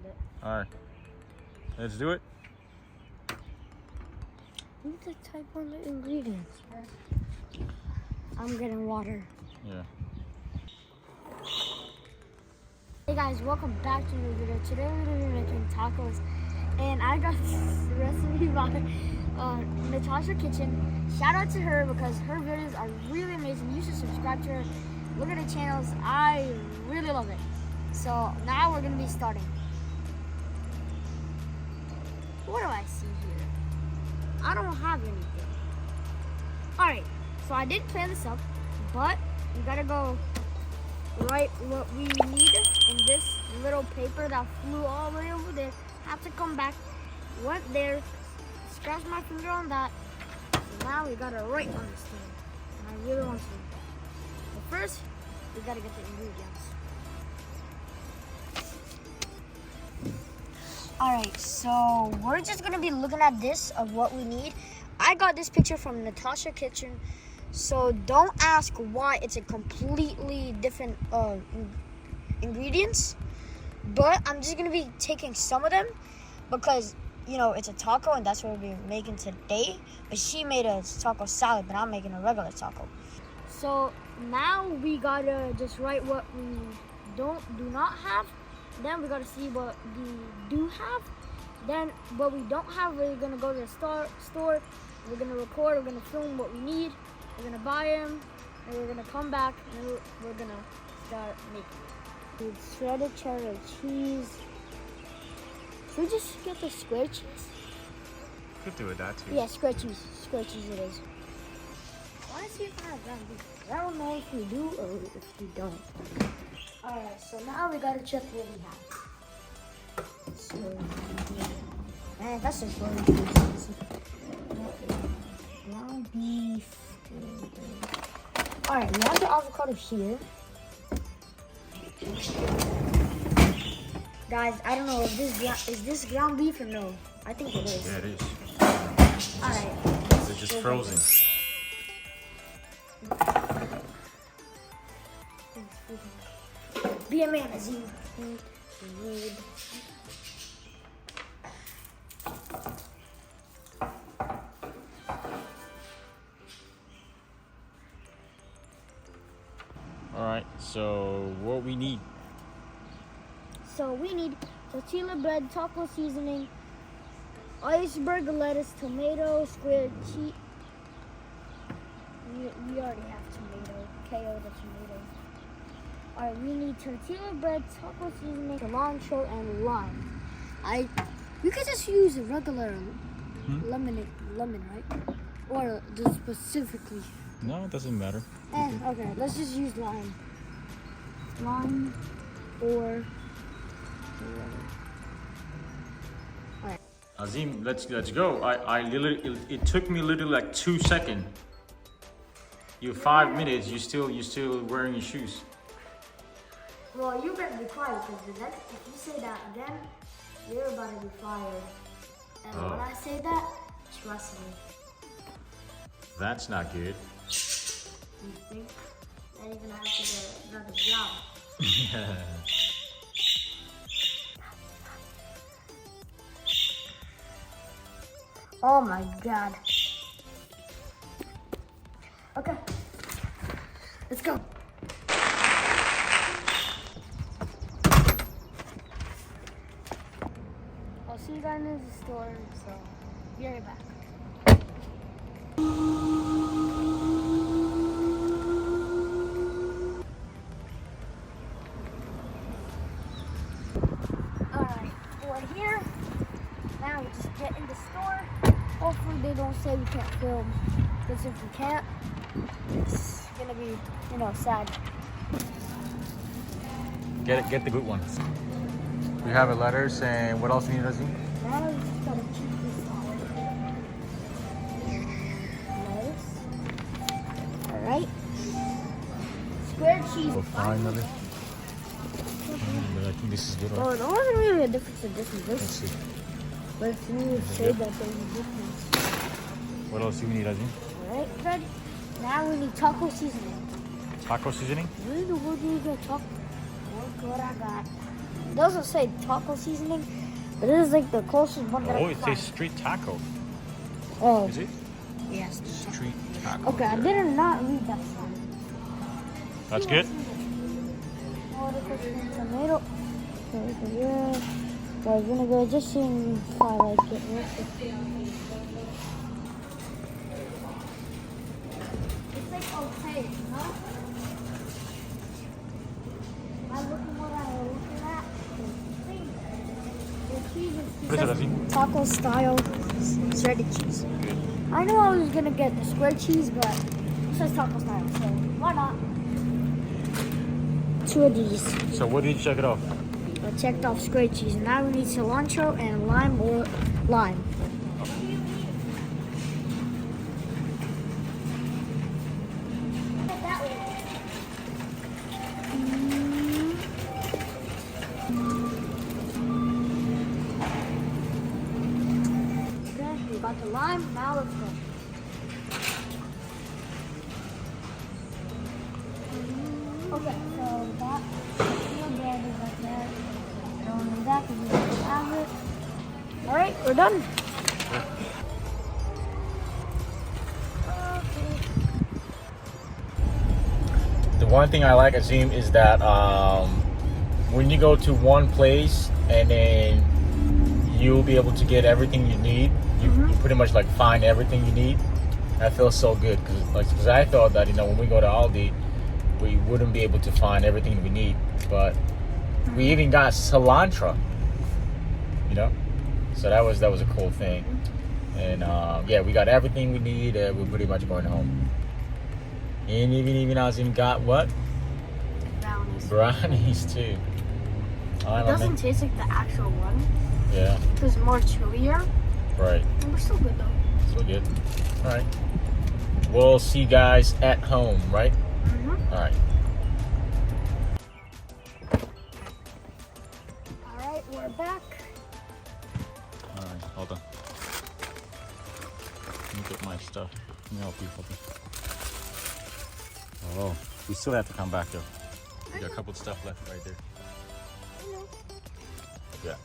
it. All right. Let's do it. You need to type on the ingredients. I'm getting water. Yeah. Hey guys, welcome back to the video. Today we're going to be making tacos. And I got this recipe by Natasha Kitchen. Shout out to her because her videos are really amazing. You should subscribe to her. Look at the channels. I really love it. So now we're going to be starting. What do I see here? I don't have anything. Alright, so I did plan this up, but we gotta go write what we need in this little paper that flew all the way over there. Have to come back, went there, scratch my finger on that. So now we gotta write on this thing. And I really want to. But first, we gotta get the ingredients. Alright, so we're just gonna be looking at this of what we need. I got this picture from Natasha Kitchen, so don't ask why it's a completely different ingredients. But I'm just gonna be taking some of them because you know it's a taco and that's what we'll be making today. But she made a taco salad, but I'm making a regular taco. So now we gotta just write what we do not have. Then we gotta see what we do have. Then what we don't have, we're gonna go to the store. We're gonna record. We're gonna film what we need. We're gonna buy them, and we're gonna come back and we're gonna start making it. Shredded cheddar cheese. Should we just get the square cheese? Could do with that too. Yeah, square cheese. Square cheese it is. I wanna see if I have ground beef. I don't know if we do or if we don't. Alright, so now we gotta check what we have. So, man, that's just really easy. Ground beef. Alright, we have the avocado here. Guys, I don't know if this ground beef or no. I think it is. Yeah, it is. Alright. It's just frozen. Be a man, Azim. All right. So what we need? So we need tortilla bread, taco seasoning, iceberg lettuce, tomato, square cheese. We already have tomato. KO the tomato. Alright, we need tortilla bread, taco seasoning, cilantro, and lime. We could just use regular lemon, right? Or just specifically. No, it doesn't matter. Okay, let's just use lime. Lime or alright. Azim, let's go. I literally it took me literally like 2 seconds. You 5 minutes. You still wearing your shoes. Well, you better be quiet because if you say that again, you're about to be fired. And when I say that, trust me. That's not good. You think? Then you're gonna have to get another job. Oh my god. Okay. Let's go. I'll see you guys in the store, so be right back. Alright, we're here. Now we just get in the store. Hopefully they don't say we can't film. Because if we can't, it's gonna be, sad. Get the good ones. We have a letter saying what else you need, Azim? Now we just gotta keep this on. Lettuce. Alright. Square cheese. Well, finally. But I think this is good. Well, there wasn't really a difference in this and Let's this. see. But if you would say that there's a difference. What else do we need, Azim? Alright, good. Now we need taco seasoning. Taco seasoning? Really, what do you get taco? Look what I got. It doesn't say taco seasoning, but it is like the closest one that I Oh, can it find. says street taco. Oh, Is it? yes. Street taco. Okay, I did not read that sign. That's good? Tomato. Yeah. White vinegar, just seeing if I like it. It's like okay, huh? I look at what I looking at. The cheese is What is it, Azim? taco style shredded cheese. Good. I knew I was gonna get the square cheese, but it says taco style, so why not? 2 of these. So what did you check it off? I checked off square cheese. Now we need cilantro and lime or lime. Okay, we got the lime. Now let's go. Okay, so that little bread is right there. Don't need that because we don't have it. All right, we're done. The one thing I like, Azim, is that when you go to one place and then you'll be able to get everything you need. You pretty much like find everything you need. That feels so good because I thought that when we go to Aldi, we wouldn't be able to find everything we need, but we even got cilantro. So that was a cool thing. And yeah, we got everything we need. We're pretty much going home. And even Azim got what? Brownies. Brownies too. It doesn't taste like the actual one. Yeah. It was more chillier. Right. And we're still good though. So good. All right. We'll see you guys at home, right? Mm-hmm. All right. All right, we're back. All right. Hold on. Let me get my stuff. Let me help you. Oh, we still have to come back though. We got a couple of stuff left right there. Yeah.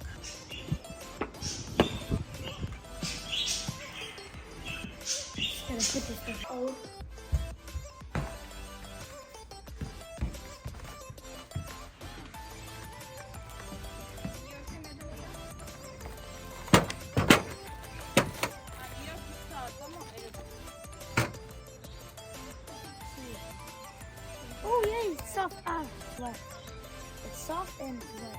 Gonna put this stuff out. Oh yeah, it's soft. Wet. It's soft and wet.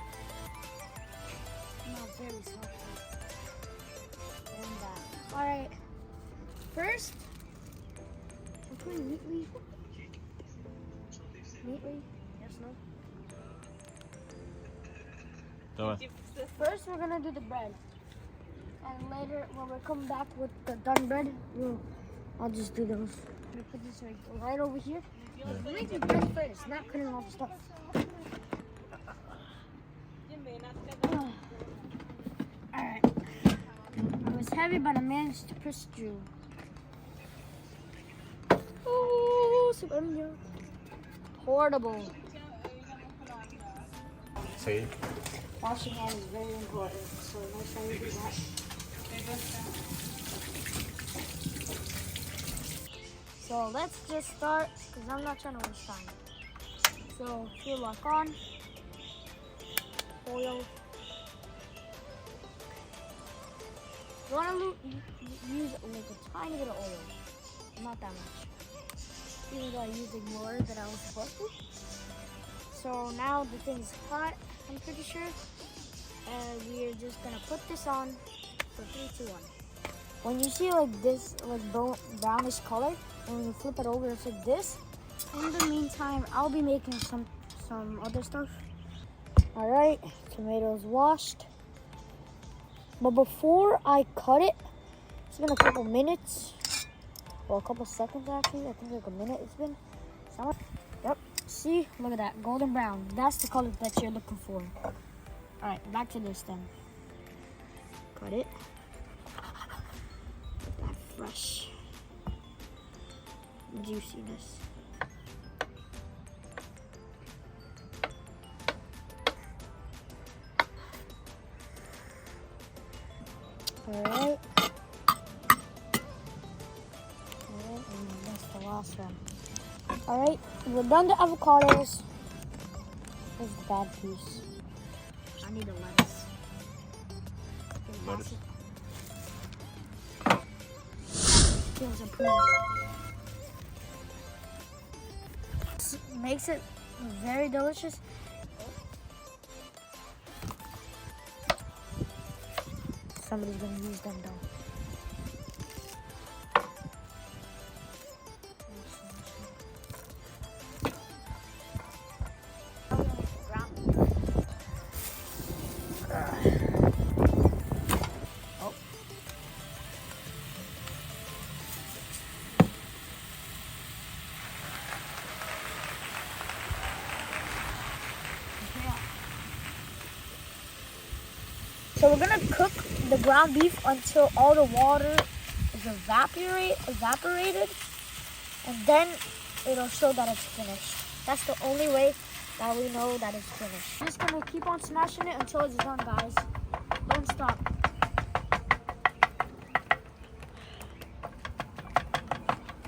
Not very soft. And that. All right. First, I'm putting neatly. Yes, no. First, we're gonna do the bread, and later, when we come back with the done bread, I'll just do those. We put this right over here. We make the bread first, not cutting all the stuff. Alright. It was heavy, but I managed to push through. Oh, portable. See? Washing hands is very important, so make sure you do that. So let's just start, because I'm not trying to waste time. So fuel lock on, oil. You want to use like a tiny bit of oil, not that much. Even though I used more than I was supposed to. So now the thing's hot, I'm pretty sure. And we're just gonna put this on for 3, 2, 1. When you see like this, like brownish color, and when you flip it over, it's like this. In the meantime, I'll be making some other stuff. All right, tomatoes washed. But before I cut it, it's been a couple minutes. Well, a couple seconds actually. I think like a minute it's been. Yep. See, look at that, golden brown. That's the color that you're looking for. All right, back to this then. Cut it. Get that fresh juiciness. Alright. And that's the last one. Alright, we're done the avocados. Here's the bad piece. I need the lettuce. Lettuce. Feels approved. Makes it very delicious. Somebody's gonna use them though. So we're gonna cook the ground beef until all the water is evaporated, and then it'll show that it's finished. That's the only way that we know that it's finished. I'm just gonna keep on smashing it until it's done, guys. Don't stop.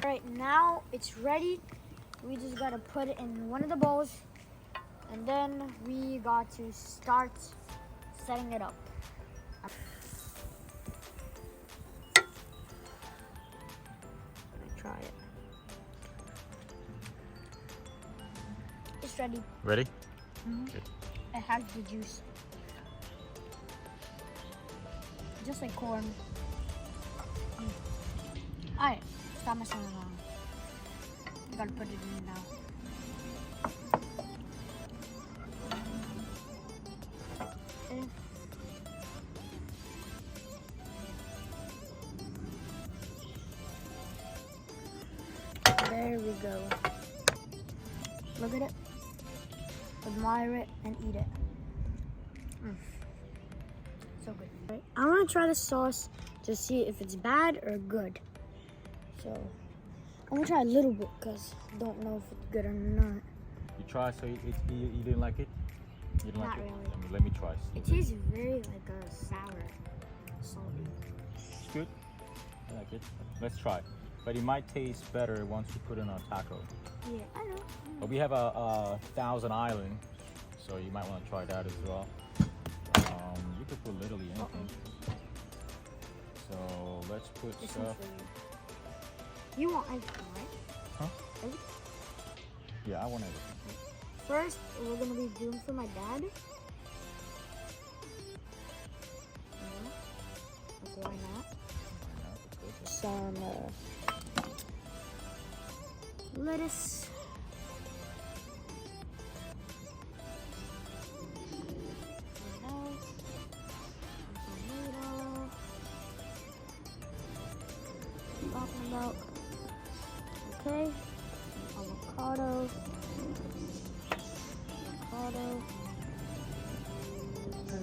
Alright, now it's ready. We just gotta put it in one of the bowls, and then we got to start setting it up. Try it. It's ready. Ready? Okay. It has the juice. Just like corn. Alright, stop messing around. You gotta put it in now. Okay. There we go. Look at it. Admire it and eat it. So good. Right. I want to try the sauce to see if it's bad or good. So I'm gonna try a little bit because I don't know if it's good or not. You try, so you didn't like it? You didn't Not like it? really. Let me try. It tastes very like a sour, salty. It's good. I like it. Let's try. But it might taste better once you put it on a taco. Yeah, I know. But we have a Thousand Island, so you might want to try that as well. You could put literally anything. So let's put This stuff. one's for you. You want everything, right? Huh? Everything? Yeah, I want everything. First, we're gonna be doing for my dad. Why not? Some lettuce. Milk. Okay. Avocado.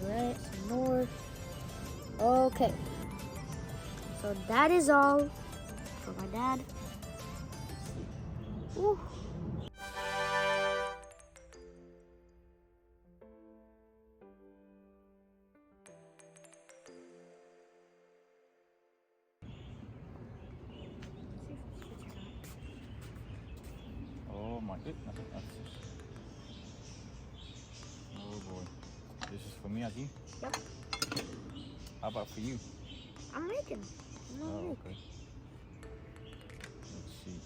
Alright, some more. Okay. So that is all for my dad. Ooh. Oh my goodness. Oh boy. This is for me, Azim? Yep. How about for you? I'm making. Oh, okay. Let's see.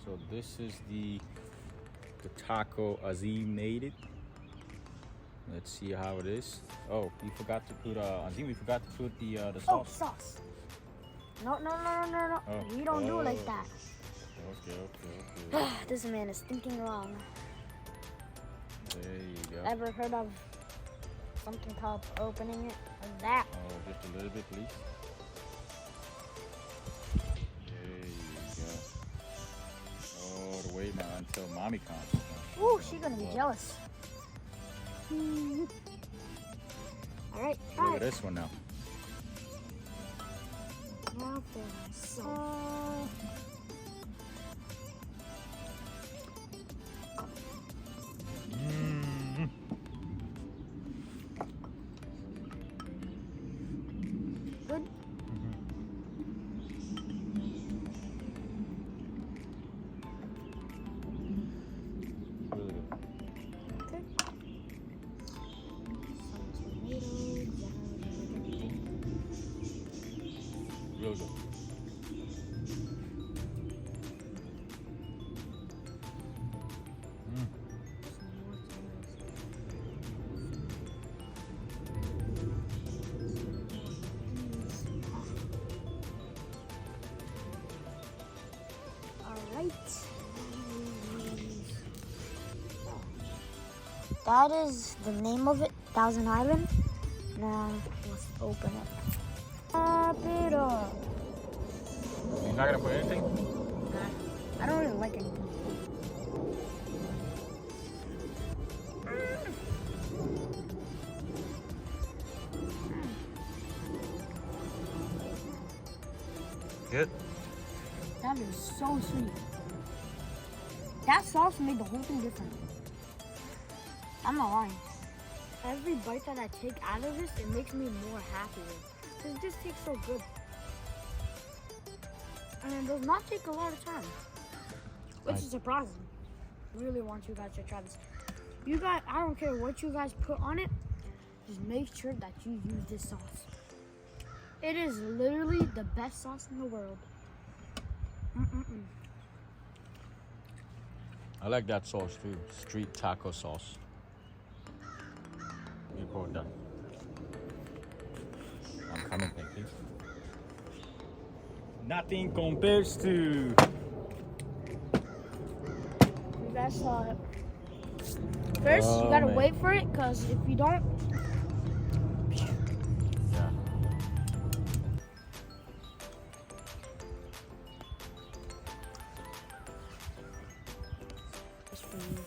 So this is the taco Azim made it. Let's see how it is. Oh, we forgot to put Azim. We forgot to put the sauce. Oh, sauce. No. Oh. We don't do it like that. Okay. This man is thinking wrong. There you go. Ever heard of something called opening it like that? Oh, just a little bit, please. There you go. All the way now until mommy comes. Ooh, she's gonna be jealous. All right, try Look it. at this one now. Now for myself. really good. That is the name of it, Thousand Island. Now let's open it. Wrap it up. You're not gonna put anything? Nah, I don't really like anything. Good. That is so sweet. That sauce made the whole thing different. I'm not lying. Every bite that I take out of this, it makes me more happier. Because it just tastes so good. And it does not take a lot of time. Which is surprising. Really want you guys to try this. You guys, I don't care what you guys put on it. Just make sure that you use this sauce. It is literally the best sauce in the world. I like that sauce too. Street taco sauce. You pour it down. I'm coming, thank you. Nothing compares to. You guys saw it. First, you gotta wait for it, because if you don't, Yeah. it's for you.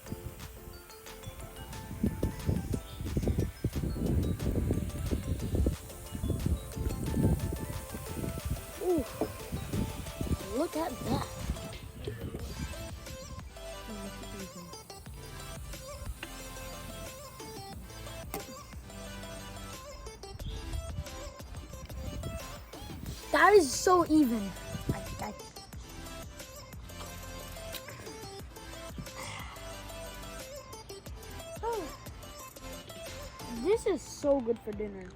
Ooh, look at that. That is so even. This is so good for dinner.